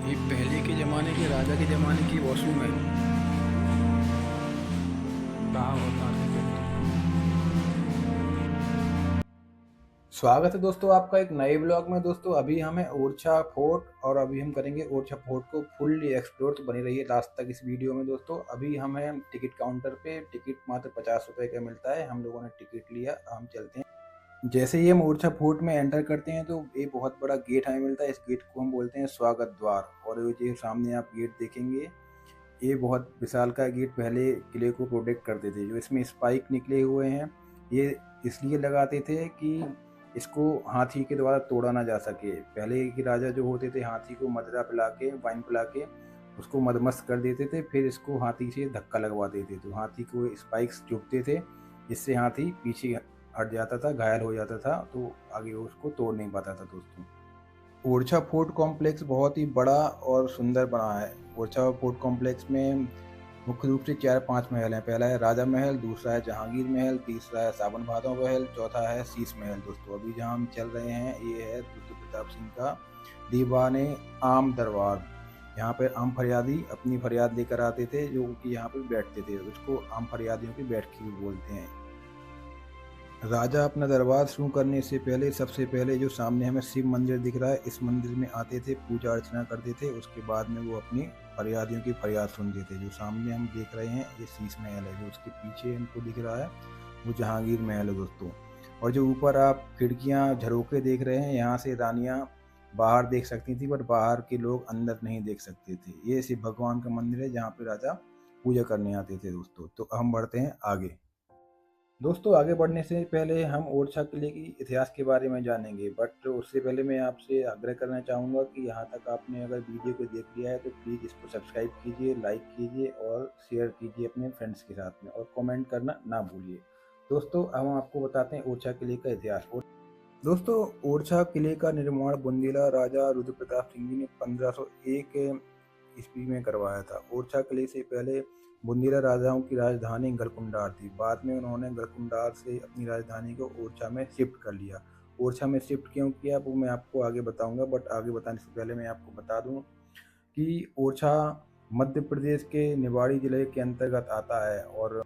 ये पहले के ज़माने के राजा के ज़माने की वॉशरूम है। कहाँ होता आर्किटेक्ट। स्वागत है दोस्तों आपका एक नए ब्लॉग में। दोस्तों अभी हमें ओरछा फोर्ट और अभी हम करेंगे ओरछा फोर्ट को फुल्ली एक्सप्लोर। तो बनी रहिए लास्ट तक इस वीडियो में। दोस्तों अभी हमें टिकट काउंटर पे टिकट मात्र 50 रुपए का मिलता है। हम लोगों ने टिकट लिया, हम चलते हैं। जैसे ही हम ओरछा फोर्ट में एंटर करते हैं तो ये बहुत बड़ा गेट हमें मिलता है। इस गेट को हम बोलते हैं स्वागत द्वार। और ये जो सामने आप गेट देखेंगे, ये बहुत विशाल का गेट पहले किले को प्रोटेक्ट करते थे। जो इसमें स्पाइक निकले हुए हैं, ये इसलिए लगाते थे कि इसको हाथी के द्वारा तोड़ा ना जा सके। पहले के राजा जो होते थे, हाथी को मदिरा पिला के, वाइन पिला के उसको मदमस्त कर देते थे, फिर इसको हाथी से धक्का लगवा देते थे। तो हाथी को स्पाइक्स चुभते थे, जिससे हाथी पीछे हट जाता था, घायल हो जाता था, तो आगे उसको तोड़ नहीं पाता था। दोस्तों ओरछा फोर्ट कॉम्प्लेक्स बहुत ही बड़ा और सुंदर बना है। ओरछा फोर्ट कॉम्प्लेक्स में मुख्य रूप से 4-5 महल हैं। पहला है राजा महल, दूसरा है जहांगीर महल, तीसरा है सावन भादो महल, चौथा है शीश महल। दोस्तों अभी जहाँ हम चल रहे हैं ये है रुद्र प्रताप सिंह का दीवाने आम दरबार। यहाँ पे आम फरियादी अपनी फरियाद लेकर आते थे, जो कि यहाँ पे बैठते थे। उसको आम फरियादियों की बैठकी भी बोलते हैं। राजा अपना दरबार शुरू करने से पहले सबसे पहले जो सामने हमें शिव मंदिर दिख रहा है, इस मंदिर में आते थे, पूजा अर्चना करते थे। उसके बाद में वो अपनी फरियादियों की फरियाद सुनते थे। जो सामने हम देख रहे हैं ये शीश महल है। जो उसके पीछे हमको दिख रहा है वो जहांगीर महल है दोस्तों। और जो ऊपर आप खिड़कियाँ झरोके देख रहे हैं, यहाँ से रानियाँ बाहर देख सकती थी, बट बाहर के लोग अंदर नहीं देख सकते थे। ये शिव भगवान का मंदिर है जहाँ पे राजा पूजा करने आते थे। दोस्तों तो हम बढ़ते हैं आगे। दोस्तों आगे बढ़ने से पहले हम ओरछा किले की इतिहास के बारे में जानेंगे, बट उससे पहले मैं आपसे आग्रह करना चाहूँगा कि यहाँ तक आपने अगर वीडियो को देख लिया है तो प्लीज़ इसको सब्सक्राइब कीजिए, लाइक कीजिए और शेयर कीजिए अपने फ्रेंड्स के साथ में, और कमेंट करना ना भूलिए। दोस्तों अब हम आपको बताते हैं ओरछा किले का इतिहास। दोस्तों ओरछा किले का निर्माण बुंदीला राजा रुद्र प्रताप सिंह जी ने 1501 ईस्वी में करवाया था। ओरछा किले से पहले बुंदीला राजाओं की राजधानी गलकुंडार थी। बाद में उन्होंने गलकुंडार से अपनी राजधानी को ओरछा में शिफ्ट कर लिया। ओरछा में शिफ्ट क्यों किया वो मैं आपको आगे बताऊंगा, बट आगे बताने से पहले मैं आपको बता दूं कि ओरछा मध्य प्रदेश के निवाड़ी जिले के अंतर्गत आता है। और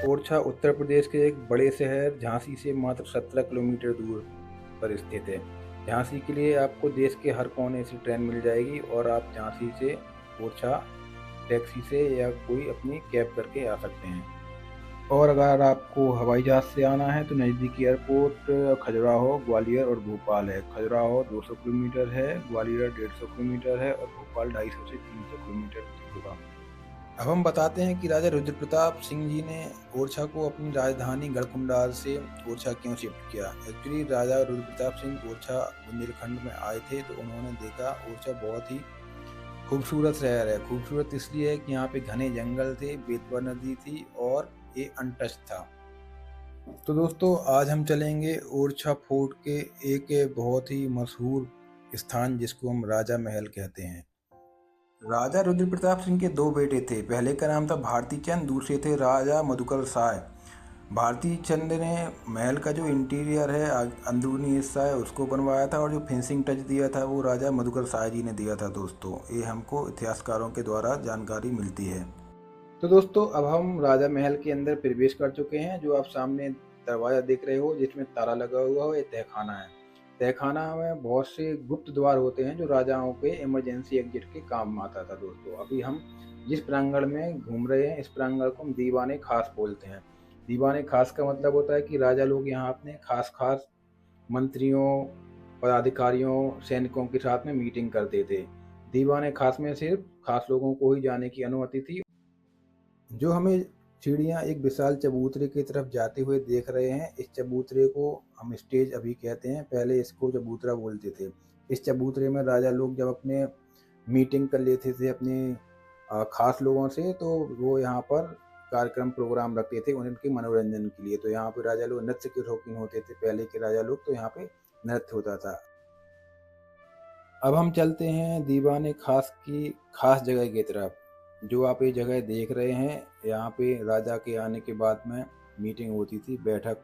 ओरछा उत्तर प्रदेश के एक बड़े शहर झांसी से मात्र 17 किलोमीटर दूर पर स्थित है। झांसी के लिए आपको देश के हर कोने से ट्रेन मिल जाएगी और आप झांसी से ओरछा टैक्सी से या कोई अपनी कैब करके आ सकते हैं। और अगर आपको हवाई जहाज से आना है तो नज़दीकी एयरपोर्ट खजुराहो, ग्वालियर और भोपाल है। खजुराहो 200 किलोमीटर है, ग्वालियर 150 किलोमीटर है और भोपाल 250 से 300 किलोमीटर दूर होगा। अब हम बताते हैं कि राजा रुद्र प्रताप सिंह जी ने ओरछा को अपनी राजधानी गढ़कुंडार से ओरछा क्यों शिफ्ट किया। एक्चुअली राजा रुद्र प्रताप सिंह ओरछा बुंदेलखंड में आए थे, तो उन्होंने देखा ओरछा बहुत ही खूबसूरत शहर है। खूबसूरत इसलिए है कि यहाँ पे घने जंगल थे, बेतवा नदी थी और ये अनटच था। तो दोस्तों आज हम चलेंगे ओरछा फोर्ट के एक बहुत ही मशहूर स्थान, जिसको हम राजा महल कहते हैं। राजा रुद्र प्रताप सिंह के दो बेटे थे। पहले का नाम था भारती चंद, दूसरे थे राजा मधुकर साय। भारती चंद ने महल का जो इंटीरियर है, अंदरूनी हिस्सा है, उसको बनवाया था, और जो फिनिशिंग टच दिया था वो राजा मधुकर साय जी ने दिया था। दोस्तों ये हमको इतिहासकारों के द्वारा जानकारी मिलती है। तो दोस्तों अब हम राजा महल के अंदर प्रवेश कर चुके हैं। जो आप सामने दरवाजा देख रहे हो जिसमें ताला लगा हुआ हो, ये तहखाना है। तहखाना में बहुत से गुप्त द्वार होते हैं जो राजाओं के इमरजेंसी एग्जिट के काम आता था। दोस्तों अभी हम जिस प्रांगण में घूम रहे हैं, इस प्रांगण को हम दीवाने खास बोलते हैं। दीवाने खास का मतलब होता है कि राजा लोग यहाँ अपने खास खास मंत्रियों, पदाधिकारियों, सैनिकों के साथ में मीटिंग करते थे। दीवाने खास में सिर्फ खास लोगों को ही जाने की अनुमति थी। जो हमें सीढ़ियाँ एक विशाल चबूतरे की तरफ जाते हुए देख रहे हैं, इस चबूतरे को हम स्टेज अभी कहते हैं, पहले इसको चबूतरा बोलते थे। इस चबूतरे में राजा लोग जब अपने मीटिंग कर लेते थे अपने खास लोगों से, तो वो यहाँ पर कार्यक्रम प्रोग्राम रखते थे उनके मनोरंजन के लिए। तो यहाँ पे राजा लोग नृत्य के शौकीन होते थे पहले के राजा लोग, तो यहाँ पे नृत्य होता था। अब हम चलते हैं दीवाने खास की खास जगह की तरफ। जो आप ये जगह देख रहे हैं, यहाँ पे राजा के आने के बाद में मीटिंग होती थी, बैठक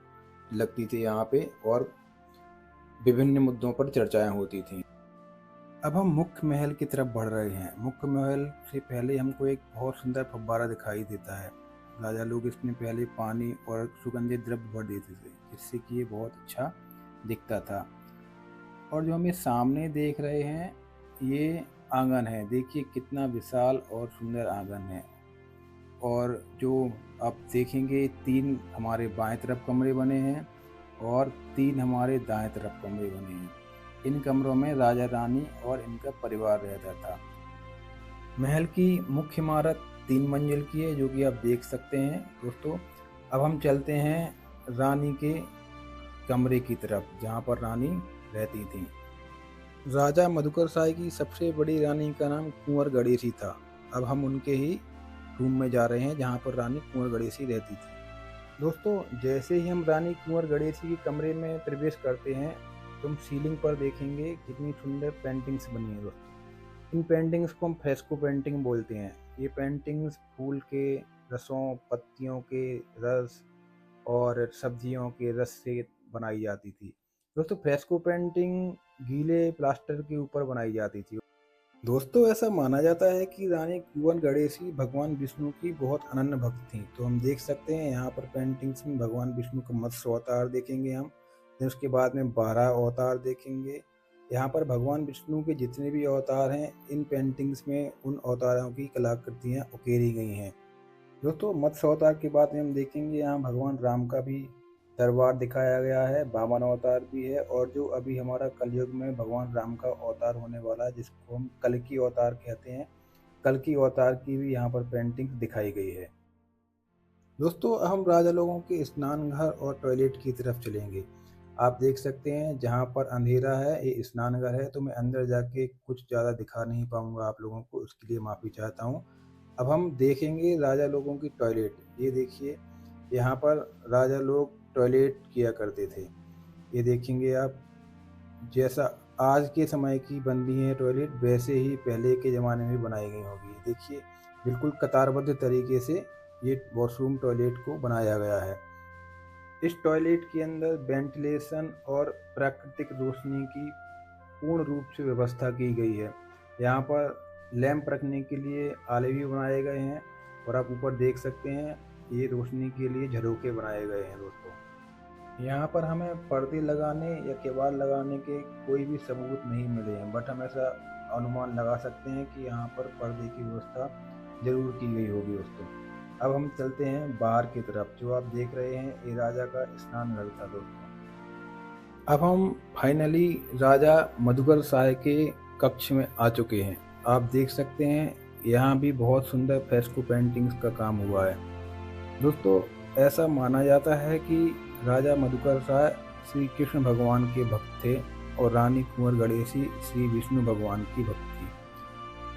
लगती थी यहाँ पे और विभिन्न मुद्दों पर चर्चाएं होती थीं। अब हम मुख्य महल की तरफ बढ़ रहे हैं। मुख्य महल से पहले हमको एक बहुत सुंदर फव्वारा दिखाई देता है। राजा लोग इसमें पहले पानी और सुगंधित द्रव्य भर देते थे, जिससे कि ये बहुत अच्छा दिखता था। और जो हम ये सामने देख रहे हैं, ये आंगन है। देखिए कितना विशाल और सुंदर आंगन है। और जो आप देखेंगे 3 हमारे बाएं तरफ कमरे बने हैं और 3 हमारे दाएं तरफ कमरे बने हैं। इन कमरों में राजा रानी और इनका परिवार रहता था। महल की मुख्य इमारत 3 मंजिल की है, जो कि आप देख सकते हैं दोस्तों। अब हम चलते हैं रानी के कमरे की तरफ, जहाँ पर रानी रहती थी। राजा मधुकर शाही की सबसे बड़ी रानी का नाम कुंवर गणेशी था। अब हम उनके ही रूम में जा रहे हैं, जहाँ पर रानी कुंवर गणेशी रहती थी। दोस्तों, जैसे ही हम रानी कुंवर गणेशी के कमरे में प्रवेश करते हैं, तुम सीलिंग पर देखेंगे कितनी सुंदर पेंटिंग्स बनी है दोस्तों। इन पेंटिंग्स को हम फ्रेस्को पेंटिंग बोलते हैं। ये पेंटिंग्स फूल के रसों, पत्तियों के रस और सब्जियों के रस से बनाई जाती थी। दोस्तों, फ्रेस्को पेंटिंग गीले प्लास्टर के ऊपर बनाई जाती थी। दोस्तों, ऐसा माना जाता है कि रानी कुंवर गणेशी भगवान विष्णु की बहुत अनन्य भक्त थी। तो हम देख सकते हैं यहाँ पर पेंटिंग्स में भगवान विष्णु का मत्स्य अवतार देखेंगे हम, फिर उसके बाद में 12 अवतार देखेंगे। यहाँ पर भगवान विष्णु के जितने भी अवतार हैं, इन पेंटिंग्स में उन अवतारों की कलाकृतियाँ उकेरी गई हैं। दोस्तों, मत्स्य अवतार के बाद में हम देखेंगे यहाँ भगवान राम का भी दरबार दिखाया गया है, 52 अवतार भी है। और जो अभी हमारा कलयुग में भगवान राम का अवतार होने वाला है, जिसको हम कल्कि अवतार कहते हैं, कल्कि अवतार की भी यहाँ पर पेंटिंग दिखाई गई है। दोस्तों, हम राजा लोगों के स्नान घर और टॉयलेट की तरफ चलेंगे। आप देख सकते हैं जहाँ पर अंधेरा है, ये स्नान घर है, तो मैं अंदर जाके कुछ ज़्यादा दिखा नहीं पाऊँगा आप लोगों को, उसके लिए माफ़ी चाहता हूँ। अब हम देखेंगे राजा लोगों की टॉयलेट। ये देखिए, यहाँ पर राजा लोग टॉयलेट किया करते थे। ये देखेंगे आप, जैसा आज के समय की बनती है टॉयलेट, वैसे ही पहले के ज़माने में बनाई गई होगी। देखिए, बिल्कुल कतारबद्ध तरीके से ये वॉशरूम टॉयलेट को बनाया गया है। इस टॉयलेट के अंदर वेंटिलेशन और प्राकृतिक रोशनी की पूर्ण रूप से व्यवस्था की गई है। यहाँ पर लैंप रखने के लिए आले भी बनाए गए हैं और आप ऊपर देख सकते हैं, ये रोशनी के लिए झरोखे बनाए गए हैं दोस्तों। यहाँ पर हमें पर्दे लगाने या केबाड़ लगाने के कोई भी सबूत नहीं मिले हैं, बट हम ऐसा अनुमान लगा सकते हैं कि यहाँ पर पर्दे की व्यवस्था जरूर की गई होगी दोस्तों। अब हम चलते हैं बाहर की तरफ। जो आप देख रहे हैं, ये राजा का स्नान घर था दोस्तों। अब हम फाइनली राजा मधुकर शाही के कक्ष में आ चुके हैं। आप देख सकते हैं, यहाँ भी बहुत सुंदर फ्रेस्को पेंटिंग्स का काम हुआ है। दोस्तों, ऐसा माना जाता है कि राजा मधुकर शाह श्री कृष्ण भगवान के भक्त थे और रानी कुंवर गणेशी श्री विष्णु भगवान की भक्त थी।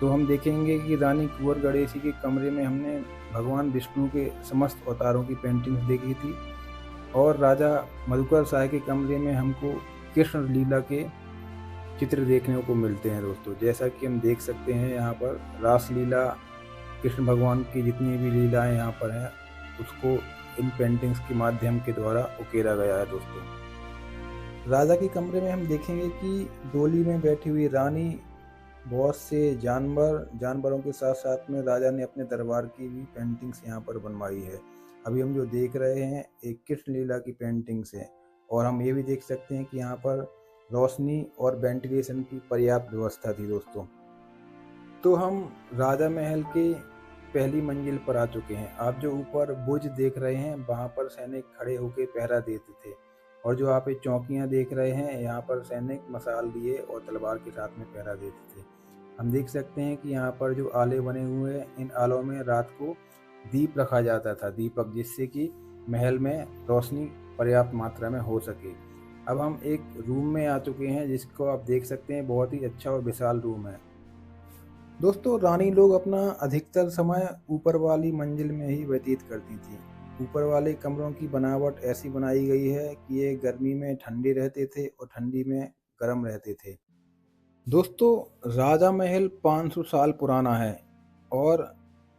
तो हम देखेंगे कि रानी कुंवर गणेशी के कमरे में हमने भगवान विष्णु के समस्त अवतारों की पेंटिंग्स देखी थी और राजा मधुकर शाह के कमरे में हमको कृष्ण लीला के चित्र देखने को मिलते हैं दोस्तों। जैसा कि हम देख सकते हैं, यहाँ पर रास लीला, कृष्ण भगवान की जितनी भी लीलाएं यहाँ पर हैं, उसको इन पेंटिंग्स के माध्यम के द्वारा उकेरा गया है दोस्तों। राजा के कमरे में हम देखेंगे कि डोली में बैठी हुई रानी, बहुत से जानवरों के साथ साथ में राजा ने अपने दरबार की भी पेंटिंग्स यहाँ पर बनवाई है। अभी हम जो देख रहे हैं, एक कृष्ण लीला की पेंटिंग्स है। और हम ये भी देख सकते हैं कि यहाँ पर रोशनी और वेंटिलेशन की पर्याप्त व्यवस्था थी दोस्तों। तो हम राजा महल के पहली मंजिल पर आ चुके हैं। आप जो ऊपर बुर्ज देख रहे हैं, वहाँ पर सैनिक खड़े होकर पहरा देते थे। और जो आप ये चौकियाँ देख रहे हैं, यहाँ पर सैनिक मशाल लिए और तलवार के साथ में पहरा देते थे। हम देख सकते हैं कि यहाँ पर जो आले बने हुए हैं, इन आलों में रात को दीप रखा जाता था, दीपक, जिससे कि महल में रोशनी पर्याप्त मात्रा में हो सके। अब हम एक रूम में आ चुके हैं, जिसको आप देख सकते हैं, बहुत ही अच्छा और विशाल रूम है। दोस्तों रानी लोग अपना अधिकतर समय ऊपर वाली मंजिल में ही व्यतीत करती थी। ऊपर वाले कमरों की बनावट ऐसी बनाई गई है कि ये गर्मी में ठंडे रहते थे और ठंडी में गर्म रहते थे। दोस्तों राजा महल 500 साल पुराना है और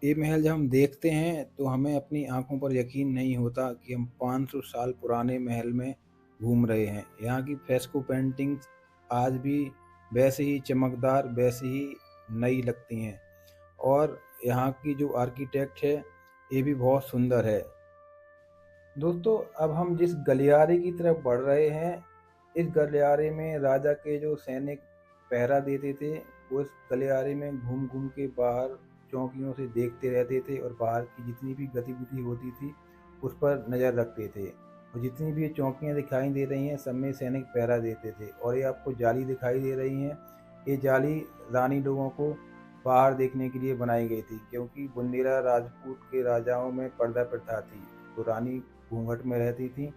ये महल जब हम देखते हैं तो हमें अपनी आंखों पर यकीन नहीं होता कि हम 500 साल पुराने महल में घूम रहे हैं। यहाँ की फ्रेस्को पेंटिंग्स आज भी वैसे ही चमकदार, वैसे ही नई लगती हैं और यहाँ की जो आर्किटेक्ट है ये भी बहुत सुंदर है। दोस्तों अब हम जिस गलियारे की तरफ बढ़ रहे हैं, इस गलियारे में राजा के जो सैनिक पहरा देते थे, वो इस गलियारे में घूम घूम के बाहर चौकियों से देखते रहते थे और बाहर की जितनी भी गतिविधि होती थी उस पर नज़र रखते थे। और जितनी भी चौकियाँ दिखाई दे रही हैं सब में सैनिक पहरा देते थे। और ये आपको जाली दिखाई दे रही हैं, ये जाली रानी लोगों को बाहर देखने के लिए बनाई गई थी, क्योंकि बुंदेला राजपूत के राजाओं में पर्दा प्रथा थी। तो रानी घूंघट में रहती थी,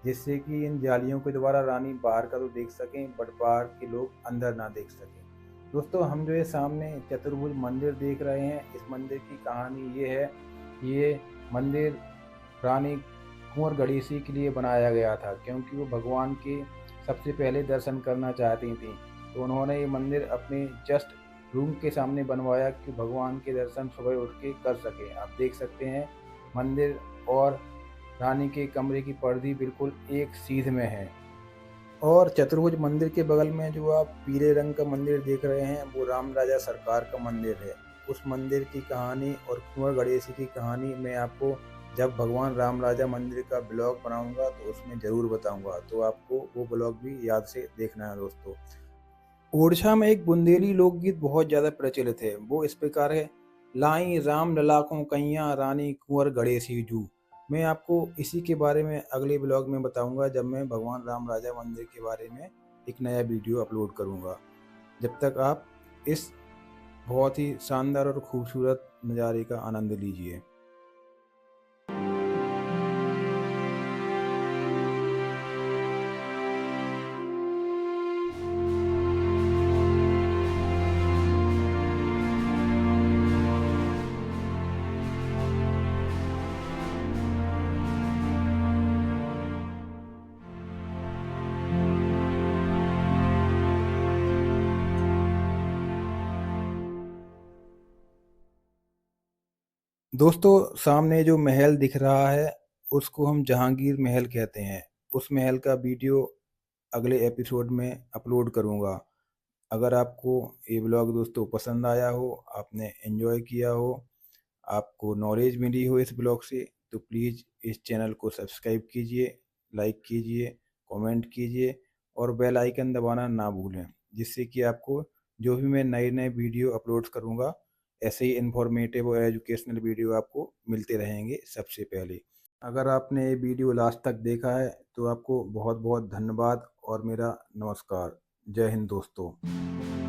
जिससे कि इन जालियों के द्वारा रानी बाहर का तो देख सकें बट बाहर के लोग अंदर ना देख सकें। दोस्तों हम जो ये सामने चतुर्भुज मंदिर देख रहे हैं, इस मंदिर की कहानी ये है कि ये मंदिर रानी कुंवर गणेशी के लिए बनाया गया था, क्योंकि वो भगवान के सबसे पहले दर्शन करना चाहती थी। तो उन्होंने ये मंदिर अपने जस्ट रूम के सामने बनवाया कि भगवान के दर्शन सुबह उठ के कर सकें। आप देख सकते हैं मंदिर और रानी के कमरे की पर्दी बिल्कुल एक सीध में है। और चतुर्भुज मंदिर के बगल में जो आप पीले रंग का मंदिर देख रहे हैं वो राम राजा सरकार का मंदिर है। उस मंदिर की कहानी और कुंवर गणेशी की कहानी मैं आपको जब भगवान राम राजा मंदिर का ब्लॉग बनाऊंगा तो उसमें ज़रूर बताऊंगा, तो आपको वो ब्लॉग भी याद से देखना है। दोस्तों ओडिशा में एक बुंदेली लोकगीत बहुत ज़्यादा प्रचलित है, वो इस प्रकार है, लाई राम ललाकों कैया रानी कुंवर गणेशी जू। मैं आपको इसी के बारे में अगले ब्लॉग में बताऊंगा जब मैं भगवान राम राजा मंदिर के बारे में एक नया वीडियो अपलोड करूंगा। जब तक आप इस बहुत ही शानदार और खूबसूरत नज़ारे का आनंद लीजिए। दोस्तों सामने जो महल दिख रहा है उसको हम जहांगीर महल कहते हैं। उस महल का वीडियो अगले एपिसोड में अपलोड करूंगा। अगर आपको ये ब्लॉग दोस्तों पसंद आया हो, आपने एंजॉय किया हो, आपको नॉलेज मिली हो इस ब्लॉग से, तो प्लीज़ इस चैनल को सब्सक्राइब कीजिए, लाइक कीजिए, कमेंट कीजिए और बेल आइकन दबाना ना भूलें, जिससे कि आपको जो भी मैं नए नए वीडियो अपलोड करूँगा ऐसे ही इन्फॉर्मेटिव और एजुकेशनल वीडियो आपको मिलते रहेंगे सबसे पहले। अगर आपने ये वीडियो लास्ट तक देखा है तो आपको बहुत बहुत धन्यवाद और मेरा नमस्कार। जय हिंद दोस्तों।